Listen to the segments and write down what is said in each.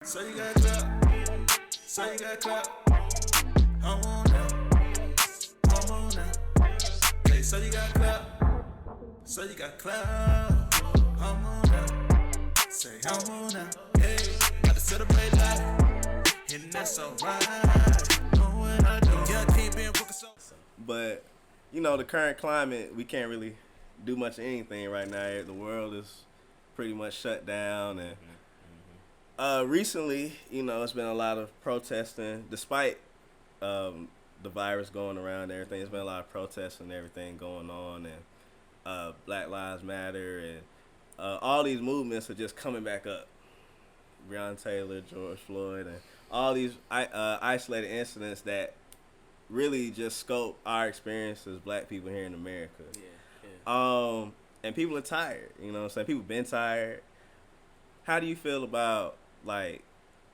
So you got clout. So you got clout. I'm on now. I'm on now. Hey, so you got clout. So you got clout. I'm on now. Say I'm on now. Hey, got to celebrate life. And that's alright. Know what I do. Yeah, I keep being focused on. But, you know, the current climate, we can't really do much of anything right now. The world is pretty much shut down. And recently, you know, it's been a lot of protesting. Despite the virus going around and everything, there's been a lot of protests and everything going on. And Black Lives Matter and all these movements are just coming back up. Breonna Taylor, George Floyd, and all these isolated incidents that really just scope our experience as black people here in America. Yeah. And people are tired, you know what I'm saying? People been tired. How do you feel about, like,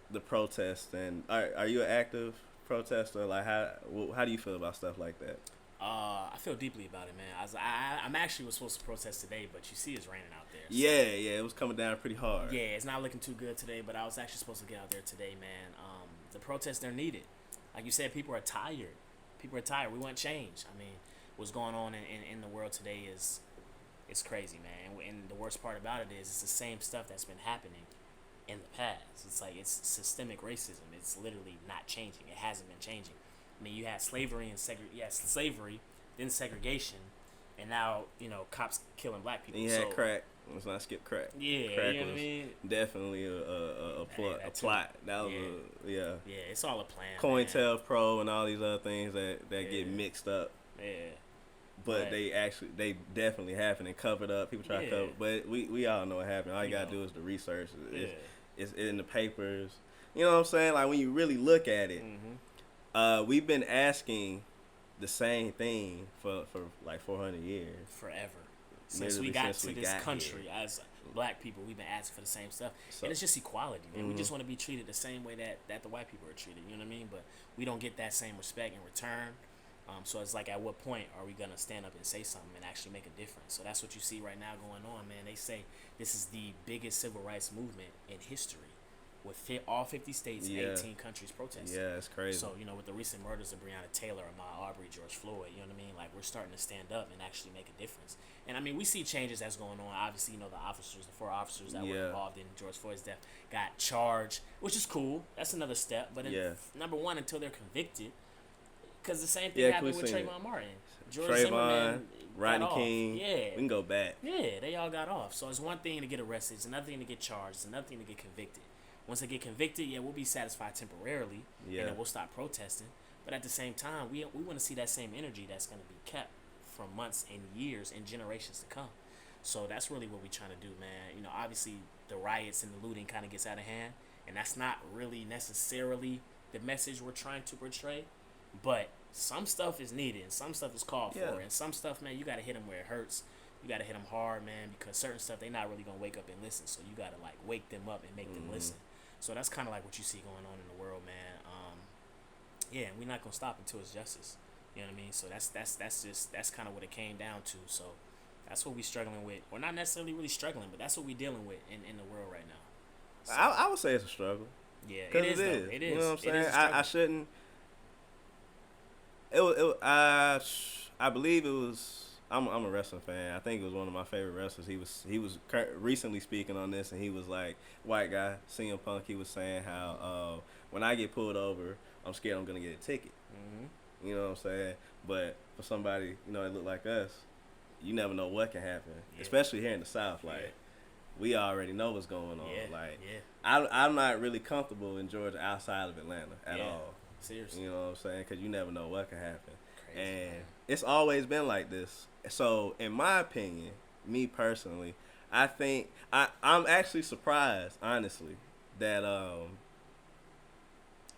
the protests? And are you an active protester? Like, how do you feel about stuff like that? I feel deeply about it, man. I'm actually was supposed to protest today, but you see it's raining out there. So. Yeah, it was coming down pretty hard. Yeah, it's not looking too good today, but I was actually supposed to get out there today, man. The protests, they're needed. Like you said, people are tired. People are tired. We want change. I mean, what's going on in the world today is crazy, man. And the worst part about it is it's the same stuff that's been happening in the past. It's like it's systemic racism. It's literally not changing. It hasn't been changing. I mean, you had slavery and slavery, then segregation, and now, you know, cops killing black people. And you had crack. Let's not skip crack. Yeah, crack you know was what I mean? Definitely a plot. That was yeah, it's all a plan. COINTELPRO and all these other things that get mixed up. Yeah. But they definitely happened and covered up. People try to cover, but we all know what happened. All you gotta do is the research. It's in the papers. You know what I'm saying? Like, when you really look at it, we've been asking the same thing for like 400 years. Forever. Since we got to this country as black people, we've been asking for the same stuff. And it's just equality, man. We just want to be treated the same way that the white people are treated, you know what I mean? But we don't get that same respect in return. So it's like, at what point are we going to stand up and say something and actually make a difference? So that's what you see right now going on, man. They say this is the biggest civil rights movement in history, with all 50 states and 18 countries protesting. Yeah, it's crazy. So, you know, with the recent murders of Breonna Taylor, Ahmaud Arbery, George Floyd, you know what I mean? Like, we're starting to stand up and actually make a difference. And, I mean, we see changes that's going on. Obviously, you know, the 4 officers that were involved in George Floyd's death got charged, which is cool. That's another step. But, number one, until they're convicted, because the same thing happened with Trayvon Martin. Trayvon, Rodney King. Yeah. We can go back. Yeah, they all got off. So it's one thing to get arrested. It's another thing to get charged. It's another thing to get convicted. Once they get convicted, we'll be satisfied temporarily, and then we'll stop protesting. But at the same time, we want to see that same energy that's going to be kept for months and years and generations to come. So that's really what we're trying to do, man. You know, obviously the riots and the looting kind of gets out of hand, and that's not really necessarily the message we're trying to portray. But some stuff is needed, and some stuff is called for, and some stuff, man, you got to hit them where it hurts. You got to hit them hard, man, because certain stuff, they're not really going to wake up and listen. So you got to, like, wake them up and make them listen. So that's kind of like what you see going on in the world, man. And we're not going to stop until it's justice. You know what I mean? So that's kind of what it came down to. So that's what we're struggling with. Or not necessarily really struggling, but that's what we're dealing with in the world right now. So, I would say it's a struggle. Yeah, it is. It is. You know what I'm saying? I shouldn't. I believe it was. I'm a wrestling fan. I think it was one of my favorite wrestlers. He was recently speaking on this, and he was like, white guy, CM Punk. He was saying how when I get pulled over, I'm scared I'm gonna get a ticket. You know what I'm saying? But for somebody, you know, that look like us, you never know what can happen, especially here in the South. Like, we already know what's going on. I'm not really comfortable in Georgia outside of Atlanta at all. Seriously. You know what I'm saying? Because you never know what can happen. Crazy, and man. It's always been like this. So, in my opinion, me personally, I think I'm actually surprised, honestly, that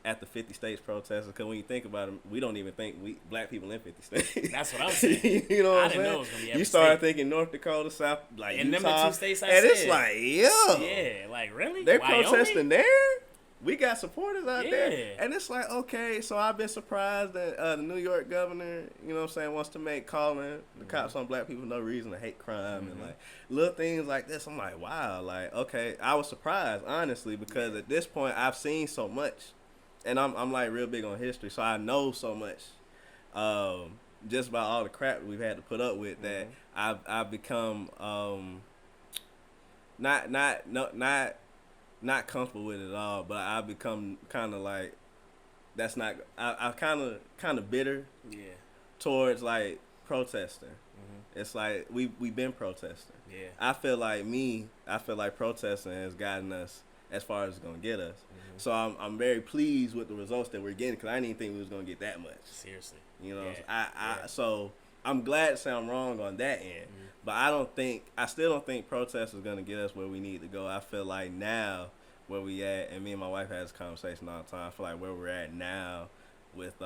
at the 50 states protesting, because when you think about it, we don't even think black people in 50 states. That's what I'm saying. You know what I'm saying? Know it was gonna be every you started state. thinking North Dakota, South, like and Utah, them the 2 states I and said. it's like, yeah, like really? They're Wyoming? protesting there. we got supporters out there. And it's like, okay, so I've been surprised that the New York governor, you know what I'm saying, wants to make calling the cops on black people no reason to hate crime and like little things like this. I'm like, wow, like, okay. I was surprised, honestly, because at this point I've seen so much. And I'm like real big on history, so I know so much just about all the crap we've had to put up with that I've become not comfortable with it at all, but I've become kind of like that's not. I kind of bitter towards like protesting. It's like we've been protesting. Yeah, I feel like protesting has gotten us as far as it's gonna get us. So I'm very pleased with the results that we're getting, because I didn't think we was gonna get that much. Seriously, you know. So I'm glad to say I'm wrong on that end, but I still don't think protest is gonna get us where we need to go. I feel like now where we at, and me and my wife had this conversation all the time. I feel like where we're at now with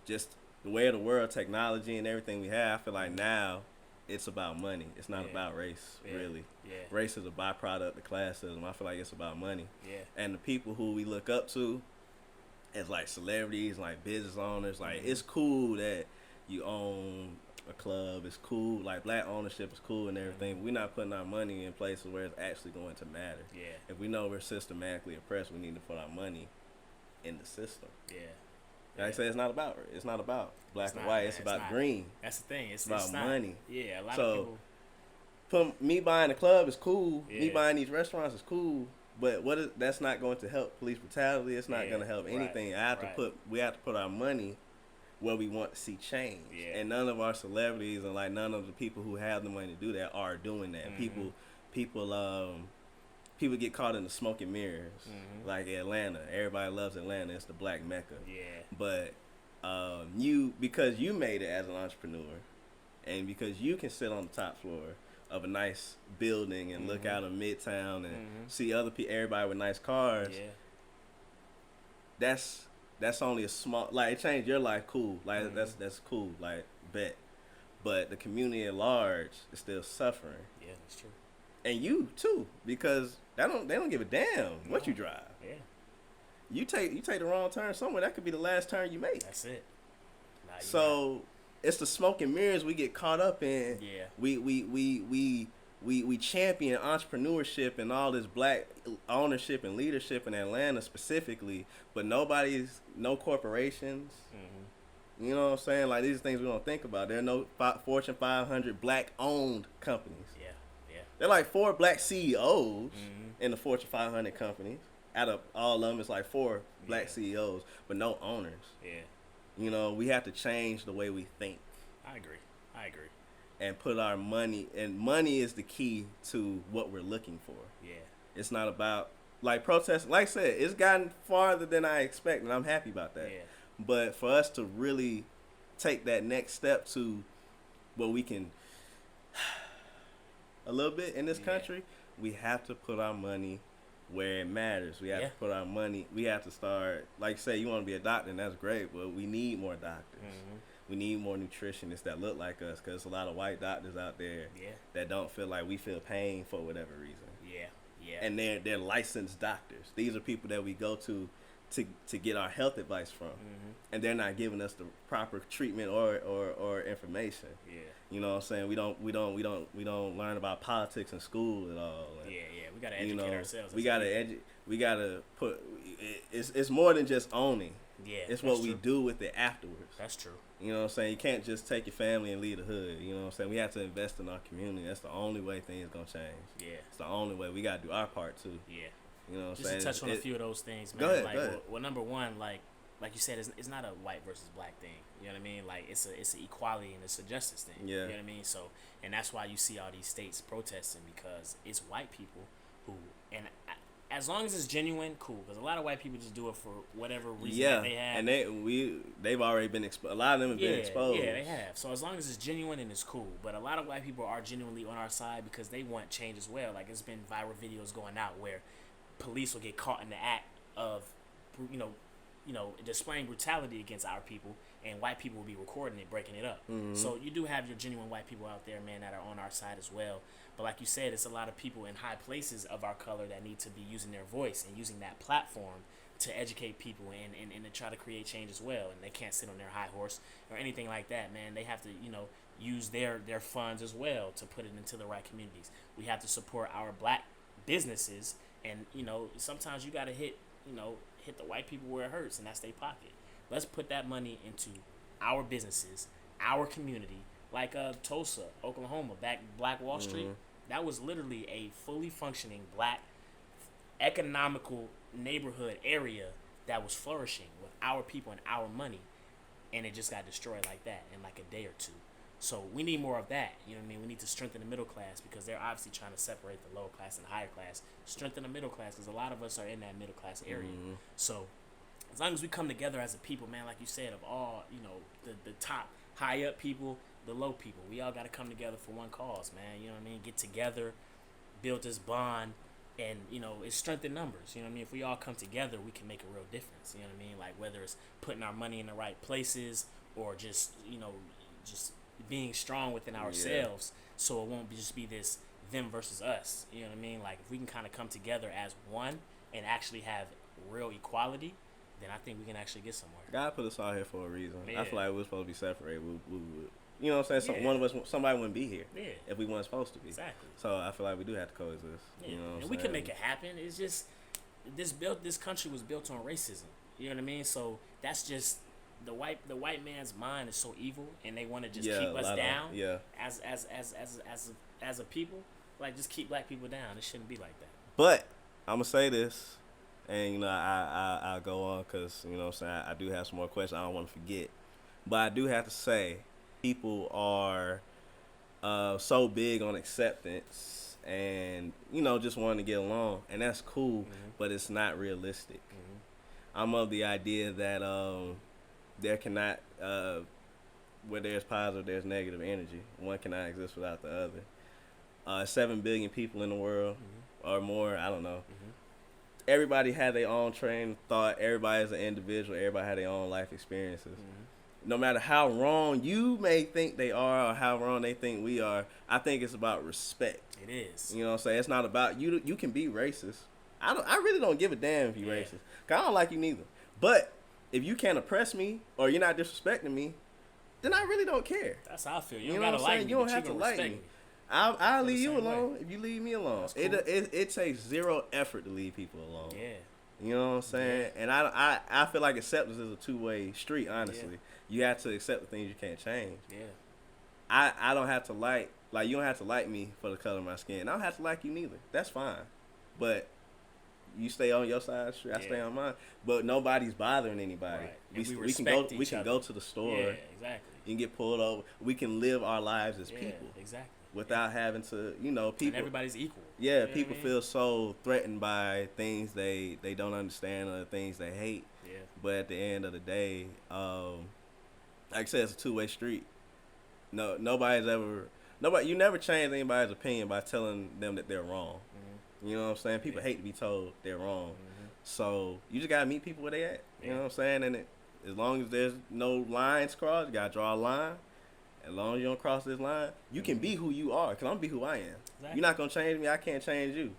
just the way of the world, technology, and everything we have. I feel like now it's about money. It's not about race, really. Yeah. Race is a byproduct of classism. I feel like it's about money. Yeah. And the people who we look up to as like celebrities, like business owners, like it's cool that you own a club. It's cool. Like black ownership is cool and everything. But we're not putting our money in places where it's actually going to matter. Yeah. If we know we're systematically oppressed, we need to put our money in the system. Yeah. Like I say, it's not about black and white. It's about green. That's the thing. It's about money. Yeah, a lot of people. Me buying the club is cool. Yeah. Me buying these restaurants is cool. But that's not going to help police brutality. It's not going to help anything. We have to put our money where we want to see change. Yeah. And none of our celebrities and like none of the people who have the money to do that are doing that. People get caught in the smoke and mirrors, like Atlanta. Everybody loves Atlanta. It's the black Mecca. Yeah. But because you made it as an entrepreneur, and because you can sit on the top floor of a nice building and look out of Midtown and see everybody with nice cars. Yeah. That's only a small, like, it changed your life, cool. Like that's cool, like, bet. But the community at large is still suffering. Yeah, that's true. And you too, because they don't give a damn what you drive. Yeah. You take the wrong turn somewhere, that could be the last turn you make. That's it. It's the smoke and mirrors we get caught up in. Yeah. We champion entrepreneurship and all this black ownership and leadership in Atlanta specifically, but no corporations. You know what I'm saying? Like, these are things we don't think about. There are no Fortune 500 black-owned companies. Yeah, yeah. There are like 4 black CEOs in the Fortune 500 companies. Out of all of them, it's like 4 black CEOs, but no owners. Yeah. You know, we have to change the way we think. I agree. And put our money, and money is the key to what we're looking for. Yeah. It's not about, like, protest. Like I said, it's gotten farther than I expected, and I'm happy about that. Yeah. But for us to really take that next step to where we can a little bit in this country, we have to put our money where it matters. We have to put our money, we have to start, like, say you want to be a doctor, and that's great, but we need more doctors. We need more nutritionists that look like us, because there's a lot of white doctors out there that don't feel like we feel pain for whatever reason. Yeah, yeah. And they're licensed doctors. These are people that we go to get our health advice from, and they're not giving us the proper treatment or information. Yeah. You know what I'm saying? We don't learn about politics in school at all. And, we gotta educate ourselves. We gotta put. It's more than just owning. Yeah, it's what we do with it afterwards. That's true. You know what I'm saying? You can't just take your family and leave the hood. You know what I'm saying? We have to invest in our community. That's the only way things gonna change. Yeah. It's the only way. We gotta do our part too. Yeah. You know what I'm saying? Just to touch on a few of those things, man. Go ahead. Well, number one, like you said, it's not a white versus black thing. You know what I mean? Like, it's an equality and it's a justice thing. Yeah. You know what I mean? So, and that's why you see all these states protesting, because it's white people who, and as long as it's genuine, cool. Because a lot of white people just do it for whatever reason that they have. And they've already been exposed. A lot of them have been exposed. Yeah, they have. So as long as it's genuine, and it's cool. But a lot of white people are genuinely on our side because they want change as well. Like, it's been viral videos going out where police will get caught in the act of, displaying brutality against our people, and white people will be recording it, breaking it up. So you do have your genuine white people out there, man, that are on our side as well. But like you said, it's a lot of people in high places of our color that need to be using their voice and using that platform to educate people and to try to create change as well. And they can't sit on their high horse or anything like that, man. They have to, use their funds as well to put it into the right communities. We have to support our black businesses, and sometimes you got to hit the white people where it hurts, and that's their pocket. Let's put that money into our businesses, our community, like Tulsa, Oklahoma, Black Wall Street. That was literally a fully functioning black economical neighborhood area that was flourishing with our people and our money, and it just got destroyed like that in like a day or two. So we need more of that. You know what I mean? We need to strengthen the middle class, because they're obviously trying to separate the lower class and the higher class. Strengthen the middle class, because a lot of us are in that middle class area. So as long as we come together as a people, man, like you said, of all, the top high up people, the low people, we all got to come together for one cause, man. You know what I mean? Get together, build this bond, and, it's strength in numbers. You know what I mean? If we all come together, we can make a real difference. You know what I mean? Like, whether it's putting our money in the right places, or just, just being strong within ourselves, so it won't just be this them versus us. You know what I mean? Like, if we can kind of come together as one and actually have real equality, then I think we can actually get somewhere. God put us all here for a reason. Yeah. I feel like we're supposed to be separated. We you know what I'm saying? One of us, somebody wouldn't be here if we weren't supposed to be. Exactly. So I feel like we do have to coexist. Yeah. You know what I'm and saying? we can make it happen. It's just this country was built on racism. You know what I mean? So that's just the white man's mind is so evil, and they want to just keep us down. As a people, like, just keep black people down. It shouldn't be like that. But I'm gonna say this, and I'll go on, because what I'm saying, I do have some more questions. I don't want to forget, but I do have to say, people are so big on acceptance and just wanting to get along, and that's cool, but it's not realistic. I'm of the idea that there cannot where there's positive, there's negative energy. One cannot exist without the other. 7 billion people in the world, or more, I don't know. Everybody had their own train of thought. Everybody is an individual. Everybody had their own life experiences. No matter how wrong you may think they are, or how wrong they think we are, I think it's about respect. It is. You know what I'm saying? It's not about you. You can be racist. I really don't give a damn if you're racist, 'cause I don't like you neither. But if you can't oppress me, or you're not disrespecting me, then I really don't care. That's how I feel. You know don't what gotta I'm like saying? me. You don't have to like me. I'll leave you alone if you leave me alone. Cool. It takes zero effort to leave people alone. Yeah. You know what I'm saying? And I feel like acceptance is a two-way street, honestly. You have to accept the things you can't change. Yeah. I don't have to like you don't have to like me for the color of my skin. I don't have to like you neither. That's fine. But you stay on your side of the street, I stay on mine. But nobody's bothering anybody. Right. We can go to the store. Yeah, exactly. You can get pulled over. We can live our lives as people. Exactly. Without having to, people. And everybody's equal. Yeah, you know people feel so threatened by things they don't understand, or things they hate. Yeah. But at the end of the day, like I said, it's a two-way street. You never change anybody's opinion by telling them that they're wrong. You know what I'm saying? People hate to be told they're wrong. So you just gotta meet people where they at. You know what I'm saying? And as long as there's no lines crossed, you gotta draw a line. As long as you don't cross this line, you can be who you are. Because I'm be who I am. Exactly. You're not going to change me. I can't change you.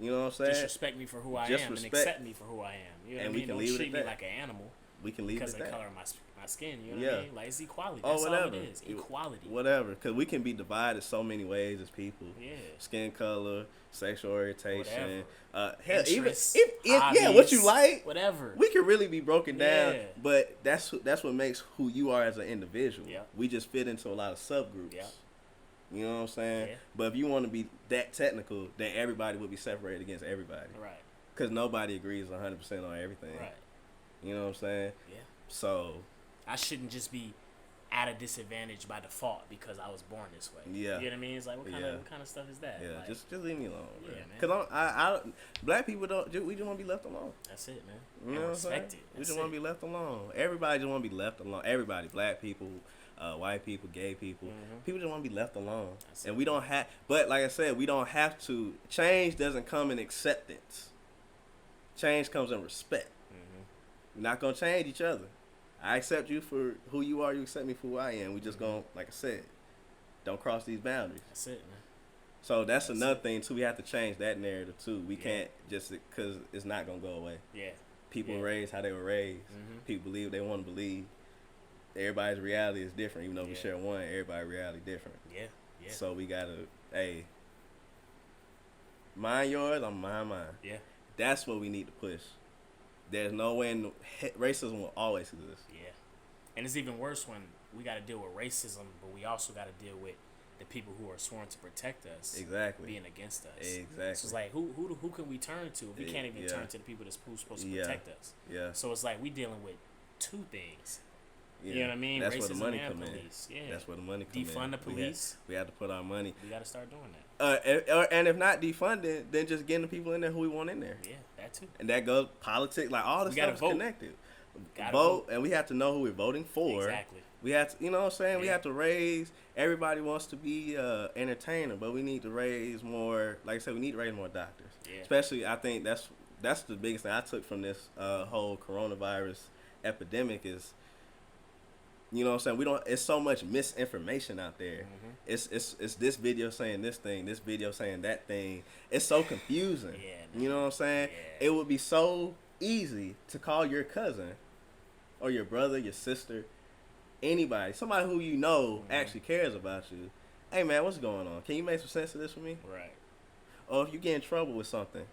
You know what I'm saying? Just respect me for who I am, and accept me for who I am. You know what I mean? Don't treat me like an animal. We can leave it at that. Because of the color of my skin. You know what I mean? Like, it's equality. That's all it is. Equality. Whatever. Because we can be divided so many ways as people. Yeah. Skin color, sexual orientation. Interests, hobbies, what you like. Whatever. We can really be broken down. But that's what makes who you are as an individual. Yeah. We just fit into a lot of subgroups. Yeah. You know what I'm saying? Yeah. But if you want to be that technical, then everybody would be separated against everybody. Right. Because nobody agrees 100% on everything. Right. You know what I'm saying? Yeah. So I shouldn't just be at a disadvantage by default because I was born this way. Yeah. You know what I mean? It's like, what kind of stuff is that? Yeah, like, just leave me alone. Yeah, man. Because black people we just want to be left alone. That's it, man. You know what I'm saying? We just want to be left alone. Everybody just want to be left alone. Everybody, black people, white people, gay people. People just want to be left alone. And we don't have, but like I said, we don't have to. Change doesn't come in acceptance. Change comes in respect. We're not going to change each other. I accept you for who you are. You accept me for who I am. We just going to, like I said, don't cross these boundaries. That's it, man. So that's another thing, too. We have to change that narrative, too. We can't just, because it's not going to go away. Yeah. People raised how they were raised. People believe they want to believe. Everybody's reality is different. Even though we share one, everybody's reality different. Yeah. So we gotta, hey, mind yours, I'm mind mine. Yeah. That's what we need to push. There's no way racism will always exist. Yeah. And it's even worse when we got to deal with racism, but we also got to deal with the people who are sworn to protect us. Exactly. Being against us. Exactly. So it's like, who can we turn to if we can't even turn to the people who's supposed to protect us? Yeah. So it's like we dealing with two things. Yeah. You know what I mean? That's racism where the money and come police. in. Yeah. That's where the money come in. Defund the police. We have to put our money. We got to start doing that. And if not defunded, then just getting the people in there who we want in there. Yeah, that too. And that goes politics, like all this stuff is connected. Vote, and we have to know who we're voting for. Exactly. We have to, you know what I'm saying? Yeah. We have to raise. Everybody wants to be entertainer, but we need to raise more. Like I said, we need to raise more doctors. Yeah. Especially, I think that's the biggest thing I took from this whole coronavirus epidemic is, you know what I'm saying? It's so much misinformation out there. It's this video saying this thing, this video saying that thing. It's so confusing. You know what I'm saying? Yeah. It would be so easy to call your cousin or your brother, your sister, anybody, somebody who you know actually cares about you. Hey man, what's going on? Can you make some sense of this for me? Right. Or if you get in trouble with something,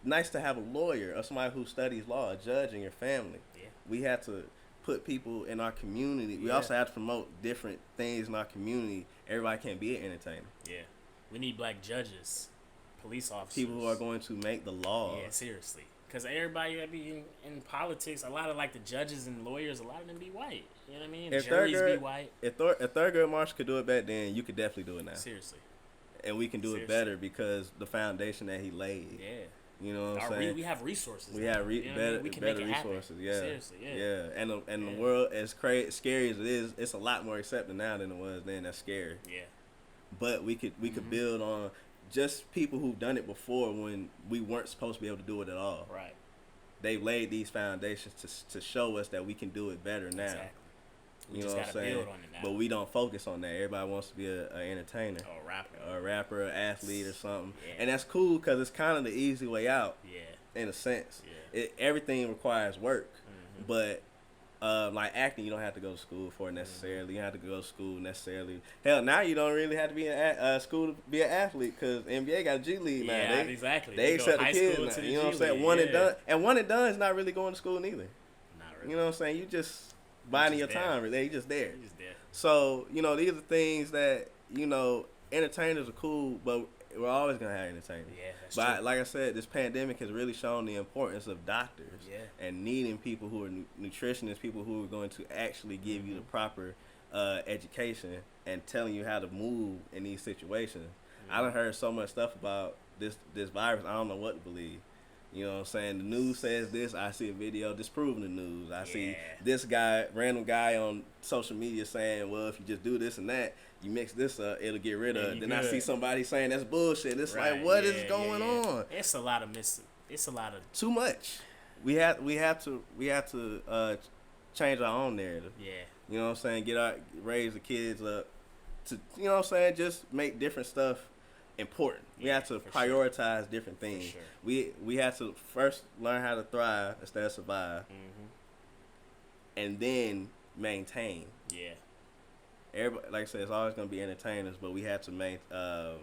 nice to have a lawyer or somebody who studies law, a judge in your family. Yeah. We have to put people in our community. We also have to promote different things in our community. Everybody can't be an entertainer. Yeah. We need black judges, police officers. People who are going to make the law. Yeah, seriously. Because everybody that be in politics, a lot of like the judges and lawyers, a lot of them be white. You know what I mean? If juries be white. If Thurgood Marshall could do it back then, you could definitely do it now. Seriously. And we can do it better because the foundation that he laid. Yeah. You know what I'm saying? We have resources. We have better resources. Yeah. Seriously. Yeah. And the world, as scary as it is, it's a lot more accepted now than it was then. That's scary. Yeah. But we could build on just people who've done it before when we weren't supposed to be able to do it at all. Right. They've laid these foundations to show us that we can do it better now. Exactly. You know what I'm saying? Build on it now. But we don't focus on that. Everybody wants to be an entertainer. Or a rapper, an athlete or something. Yeah. And that's cool because it's kind of the easy way out. Yeah. In a sense. Yeah. Everything requires work. But like acting, you don't have to go to school for it necessarily. You don't have to go to school necessarily. Hell, now you don't really have to be in school to be an athlete because NBA got a G League now. Yeah, exactly. They accept the kids now. You know what I'm saying? One and done. And one and done is not really going to school neither. Not really. You know what I'm saying? You just biding your time. Really, you just there. So you know these are things that entertainers are cool, but we're always gonna have entertainers. Yeah, that's true. But like I said, this pandemic has really shown the importance of doctors and needing people who are nutritionists, people who are going to actually give you the proper education and telling you how to move in these situations. I done heard so much stuff about this virus. I don't know what to believe. You know what I'm saying? The news says this. I see a video disproving the news. I see this random guy on social media saying, well, if you just do this and that, you mix this up, it'll get rid of it. Then I see somebody saying that's bullshit. It's like, what is going on? It's a lot of too much. We have to change our own narrative. Yeah. You know what I'm saying? Raise the kids up to, you know what I'm saying? Just make different stuff important. We have to prioritize different things. Sure. We have to first learn how to thrive instead of survive, and then maintain. Yeah. Everybody, like I said, it's always going to be entertainers, but we have to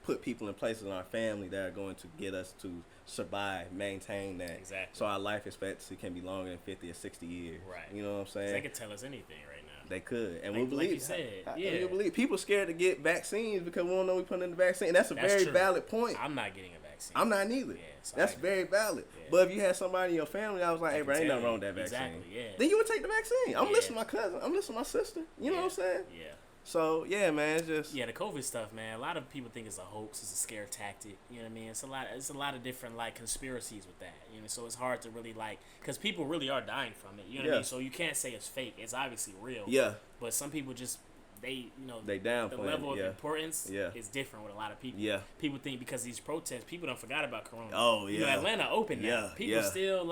put people in places in our family that are going to get us to survive, maintain that. Exactly. So our life expectancy can be longer than 50 or 60 years. Right. You know what I'm saying? They could tell us anything right now. They could, and we believe. Like you said, we believe. People scared to get vaccines because we don't know we put in the vaccine. And that's a very valid point. I'm not getting a vaccine. I'm not neither. Yeah, so that's very valid. Yeah. But if you had somebody in your family, I was like, hey, bro, ain't nothing wrong with that vaccine. Exactly. Yeah. Then you would take the vaccine. I'm listening to my cousin. I'm listening to my sister. You know what I'm saying? Yeah. So yeah, man, it's just the COVID stuff, man. A lot of people think it's a hoax, it's a scare tactic. You know what I mean? It's a lot of different like conspiracies with that. You know, so it's hard to really because people really are dying from it. You know what I mean? So you can't say it's fake. It's obviously real. Yeah. But some people just they downplay the level of importance is different with a lot of people. Yeah. People think because these protests, people don't forgot about Corona. Oh yeah. Atlanta open now. Yeah. People still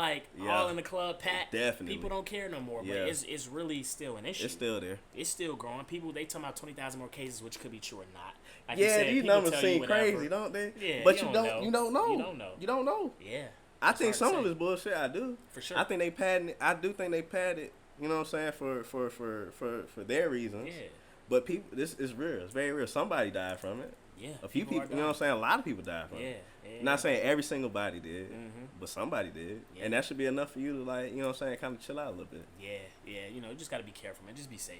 all in the club packed. Definitely. People don't care no more. Yeah. But it's really still an issue. It's still there. It's still growing. People they talking about 20,000 more cases, which could be true or not. Like you said, these numbers seem crazy, don't they? Yeah. But you don't know. You don't know. Yeah. I think some of it's bullshit. I do. For sure. I think they padding it. I do think they padded it. You know what I'm saying? For their reasons. Yeah. But people, this is real. It's very real. Somebody died from it. Yeah. A few people. You know what I'm saying? A lot of people died from it. Yeah. Not saying every single body did, but somebody did, and that should be enough for you to, like, you know what I'm saying, kind of chill out a little bit. Yeah. You know, you just gotta be careful, man. Just be safe.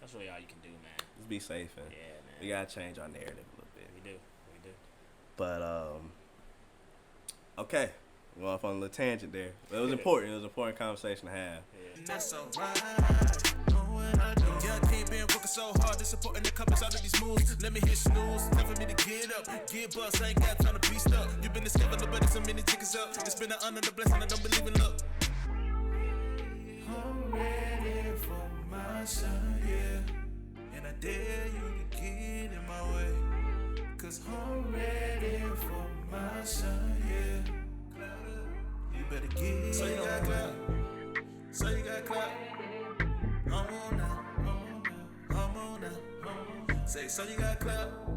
That's really all you can do, man. Just be safe, and yeah, man. we gotta change our narrative a little bit. We do. But okay, we went off on a little tangent there, but it was important. It was an important conversation to have. Yeah. That's alright. Young King been working so hard, they supporting the couples out of these moves. Let me hit snooze, time for me to get up, get bust. I ain't got time to be stuck. You been discovered, nobody so many tickets up. It's been an honor, the blessing. I don't believe in luck. I'm ready for my son, yeah, and I dare you to get in my way. 'Cause I'm ready for my son, yeah. You better get. So you got clout. So you got clout. I'm on now. Say, so you got clout.